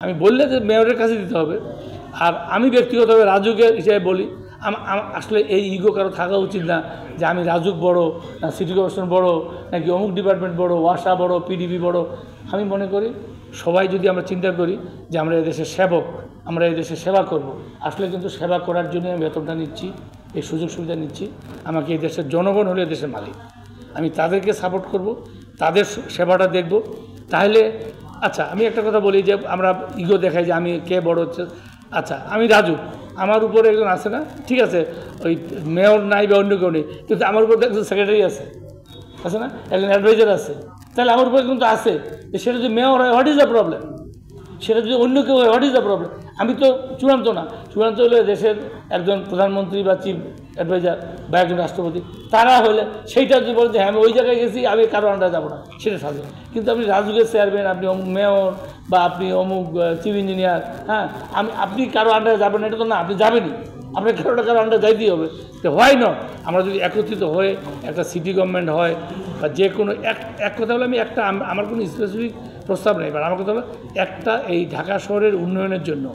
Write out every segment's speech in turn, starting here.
আমি বললে যে মেয়রের কাছে দিতে হবে। আর আমি ব্যক্তিগতভাবে রাজুকের হিসেবে বলি, আসলে এই ইগো কারো থাকা উচিত না যে আমি রাজুক বড় না সিটি কর্পোরেশন বড় নাকি অমুক ডিপার্টমেন্ট বড়, ওয়াসা বড়, পিডিপি বড়। আমি মনে করি সবাই যদি আমরা চিন্তা করি যে আমরা এদেশের সেবক, আমরা এদেশের সেবা করব, আসলে কিন্তু সেবা করার জন্য আমি বেতনটা নিচ্ছি, এই সুযোগ সুবিধা নিচ্ছি। আমাকে এই দেশের জনগণ হলে দেশের মালিক, আমি তাদেরকে সাপোর্ট করব, তাদের সেবাটা দেখব। তাহলে আচ্ছা, আমি একটা কথা বলি যে আমরা ইগো দেখাই যে আমি কে বড় হচ্ছে। আচ্ছা, আমি রাজু, আমার উপরে একজন আছে না, ঠিক আছে, ওই মেয়র নাই বা অন্য কেউ নেই, কিন্তু আমার উপরে একজন সেক্রেটারি আছে না, একজন অ্যাডভাইজার আছে। তাহলে আমার উপরে কিন্তু আছে, সেটা যদি মেয়র হয়, হোয়াট ইজ দ্য প্রবলেম? সেটা যদি অন্য কেউ হয়, হোয়াট ইজ দ্য প্রবলেম? আমি তো চূড়ান্ত না, চূড়ান্ত হলে দেশের একজন প্রধানমন্ত্রী বা চিফ অ্যাডভাইজার বা একজন রাষ্ট্রপতি, তারা হলে সেইটা যদি বলেন যে হ্যাঁ আমি ওই জায়গায় গেছি, আমি কারো আন্ডারে যাবো না, সেটা সাজে। কিন্তু আপনি রাজুকের চেয়ারম্যান, আপনি অমুক মেয়র বা আপনি অমুক চিফ ইঞ্জিনিয়ার, হ্যাঁ, আপনি কারো আন্ডারে যাবেন, এটা তো না, আপনি যাবেনই, আপনার কারো আন্ডারে যাইতেই হবে। তো হোয়াই নট আমরা যদি একত্রিত হয়ে একটা সিটি গভর্নমেন্ট হয় বা যে কোনো এক কথা হলো, আমি একটা আমার কোনো স্পেসিফিক প্রস্তাব নেই, বাট আমার কথা হলো একটা এই ঢাকা শহরের উন্নয়নের জন্য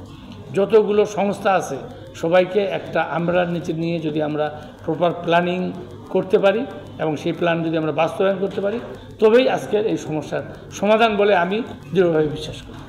যতগুলো সংস্থা আছে সবাইকে একটা আমরার নিচে নিয়ে যদি আমরা প্রপার প্ল্যানিং করতে পারি এবং সেই প্ল্যান যদি আমরা বাস্তবায়ন করতে পারি, তবেই আজকের এই সমস্যার সমাধান বলে আমি দৃঢ়ভাবে বিশ্বাস করি।